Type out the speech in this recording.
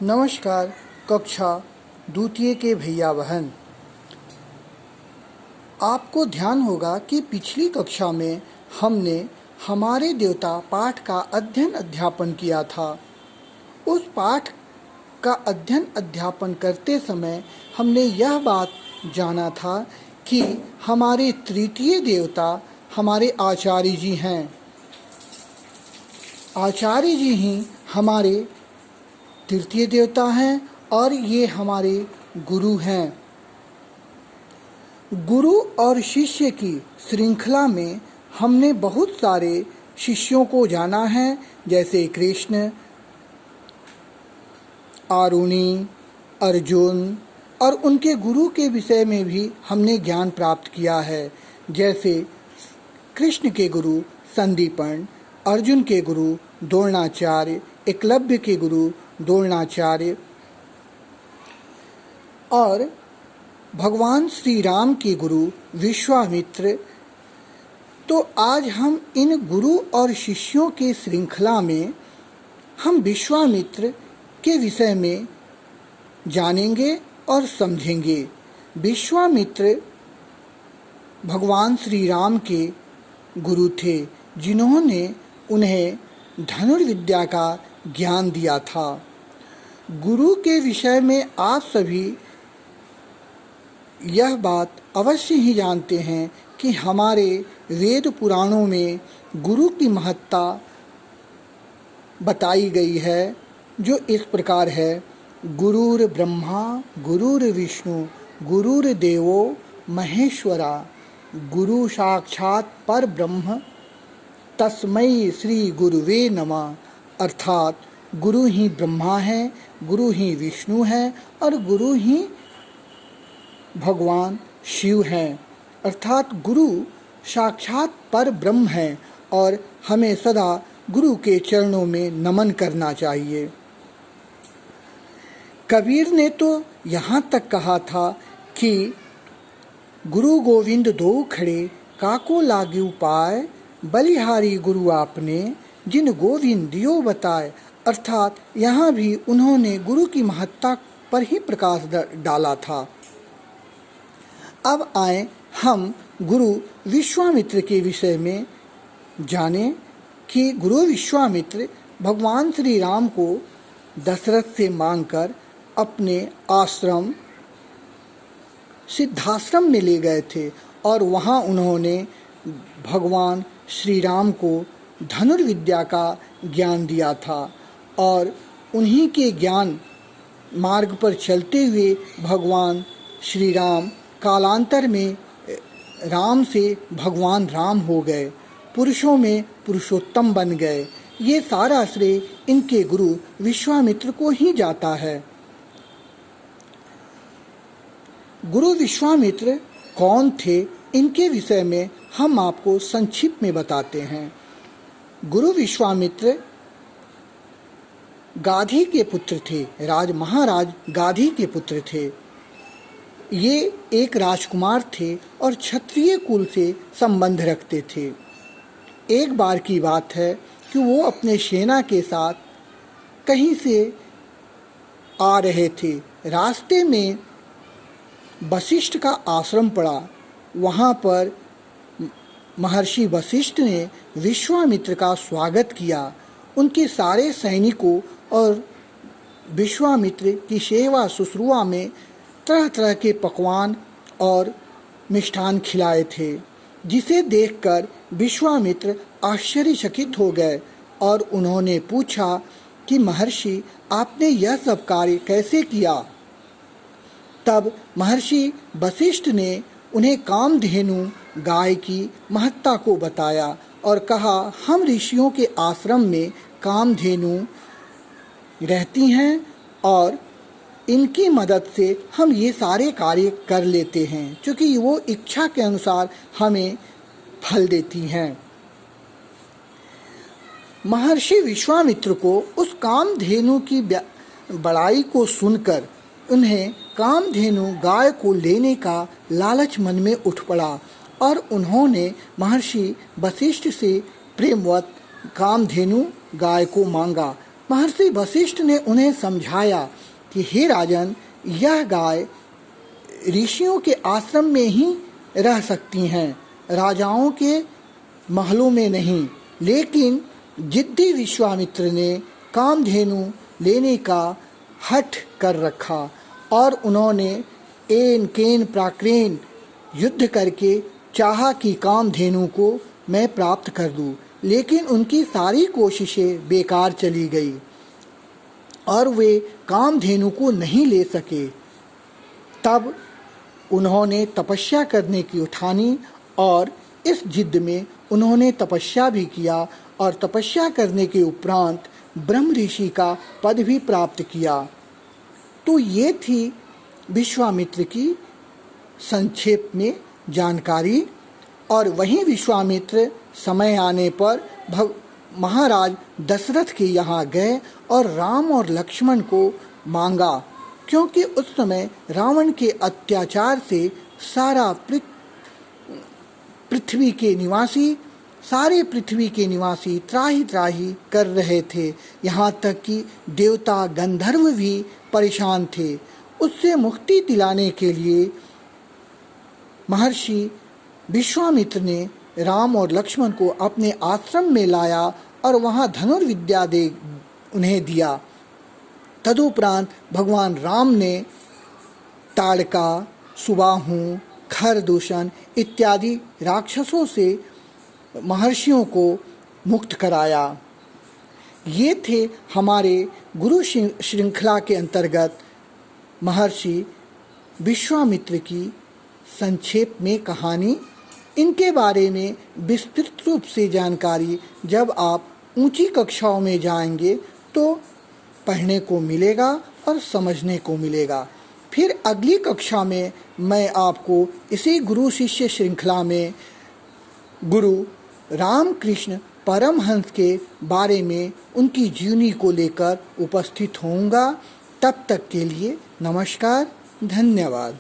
नमस्कार। कक्षा द्वितीय के भैया बहन, आपको ध्यान होगा कि पिछली कक्षा में हमने हमारे देवता पाठ का अध्यापन किया था। उस पाठ का अध्यापन करते समय हमने यह बात जाना था कि हमारे तृतीय देवता हमारे आचार्य जी हैं। आचार्य जी ही हमारे तृतीय देवता हैं और ये हमारे गुरु हैं। गुरु और शिष्य की श्रृंखला में हमने बहुत सारे शिष्यों को जाना है, जैसे कृष्ण, आरुणि, अर्जुन, और उनके गुरु के विषय में भी हमने ज्ञान प्राप्त किया है। जैसे कृष्ण के गुरु संदीपन, अर्जुन के गुरु द्रोणाचार्य, एकलव्य के गुरु द्रोणाचार्य और भगवान श्री राम के गुरु विश्वामित्र। तो आज हम इन गुरु और शिष्यों के श्रृंखला में हम विश्वामित्र के विषय में जानेंगे और समझेंगे। विश्वामित्र भगवान श्री राम के गुरु थे, जिन्होंने उन्हें धनुर्विद्या का ज्ञान दिया था। गुरु के विषय में आप सभी यह बात अवश्य ही जानते हैं कि हमारे वेद पुराणों में गुरु की महत्ता बताई गई है, जो इस प्रकार है। गुरुर ब्रह्मा गुरुर्विष्णु गुरुर्देवो महेश्वरा, गुरु साक्षात पर ब्रह्म तस्मै श्री गुरुवे नमः। अर्थात गुरु ही ब्रह्मा है, गुरु ही विष्णु है और गुरु ही भगवान शिव हैं। अर्थात गुरु साक्षात पर ब्रह्म है और हमें सदा गुरु के चरणों में नमन करना चाहिए। कबीर ने तो यहाँ तक कहा था कि गुरु गोविंद दो खड़े काको लागू पाए, बलिहारी गुरु आपने जिन गोविंद दियो बताए। अर्थात यहाँ भी उन्होंने गुरु की महत्ता पर ही प्रकाश डाला था। अब आए हम गुरु विश्वामित्र के विषय में जानें कि गुरु विश्वामित्र भगवान श्री राम को दशरथ से मांगकर अपने आश्रम सिद्धाश्रम में ले गए थे और वहाँ उन्होंने भगवान श्री राम को धनुर्विद्या का ज्ञान दिया था और उन्हीं के ज्ञान मार्ग पर चलते हुए भगवान श्री राम कालांतर में राम से भगवान राम हो गए, पुरुषों में पुरुषोत्तम बन गए। ये सारा श्रेय इनके गुरु विश्वामित्र को ही जाता है। गुरु विश्वामित्र कौन थे, इनके विषय में हम आपको संक्षिप्त में बताते हैं। गुरु विश्वामित्र गाधी के पुत्र थे, महाराज गाधी के पुत्र थे। ये एक राजकुमार थे और क्षत्रिय कुल से संबंध रखते थे। एक बार की बात है कि वो अपने सेना के साथ कहीं से आ रहे थे। रास्ते में वशिष्ठ का आश्रम पड़ा। वहाँ पर महर्षि वशिष्ठ ने विश्वामित्र का स्वागत किया। उनके सारे सैनिकों और विश्वामित्र की सेवा शुश्रूषा में तरह तरह के पकवान और मिष्ठान खिलाए थे, जिसे देखकर विश्वामित्र आश्चर्यचकित हो गए और उन्होंने पूछा कि महर्षि, आपने यह सब कार्य कैसे किया? तब महर्षि वशिष्ठ ने उन्हें कामधेनु गाय की महत्ता को बताया और कहा, हम ऋषियों के आश्रम में कामधेनु रहती हैं और इनकी मदद से हम ये सारे कार्य कर लेते हैं, क्योंकि वो इच्छा के अनुसार हमें फल देती हैं। महर्षि विश्वामित्र को उस कामधेनु की बड़ाई को सुनकर उन्हें कामधेनु गाय को लेने का लालच मन में उठ पड़ा और उन्होंने महर्षि वशिष्ठ से प्रेमवत कामधेनु गाय को मांगा महर्षि वशिष्ठ ने उन्हें समझाया कि हे राजन, यह गाय ऋषियों के आश्रम में ही रह सकती हैं, राजाओं के महलों में नहीं। लेकिन जिद्दी विश्वामित्र ने कामधेनु लेने का हठ कर रखा और उन्होंने एन केन प्राक्रेन युद्ध करके चाहा कि कामधेनु को मैं प्राप्त कर दूं, लेकिन उनकी सारी कोशिशें बेकार चली गई और वे कामधेनु को नहीं ले सके। तब उन्होंने तपस्या करने की उठानी और इस जिद में उन्होंने तपस्या भी किया और तपस्या करने के उपरांत ब्रह्म ऋषि का पद भी प्राप्त किया। तो ये थी विश्वामित्र की संक्षेप में जानकारी। और वहीं विश्वामित्र समय आने पर महाराज दशरथ के यहाँ गए और राम और लक्ष्मण को मांगा, क्योंकि उस समय रावण के अत्याचार से सारे पृथ्वी के निवासी त्राही त्राही कर रहे थे। यहाँ तक कि देवता गंधर्व भी परेशान थे। उससे मुक्ति दिलाने के लिए महर्षि विश्वामित्र ने राम और लक्ष्मण को अपने आश्रम में लाया और वहाँ धनुर्विद्या उन्हें दिया। तदुपरांत भगवान राम ने ताड़का, सुबाहु, खरदूषण इत्यादि राक्षसों से महर्षियों को मुक्त कराया। ये थे हमारे गुरु श्रृंखला के अंतर्गत महर्षि विश्वामित्र की संक्षेप में कहानी। इनके बारे में विस्तृत रूप से जानकारी जब आप ऊंची कक्षाओं में जाएंगे तो पढ़ने को मिलेगा और समझने को मिलेगा। फिर अगली कक्षा में मैं आपको इसी गुरु शिष्य श्रृंखला में गुरु रामकृष्ण परमहंस के बारे में उनकी जीवनी को लेकर उपस्थित होऊंगा। तब तक के लिए नमस्कार, धन्यवाद।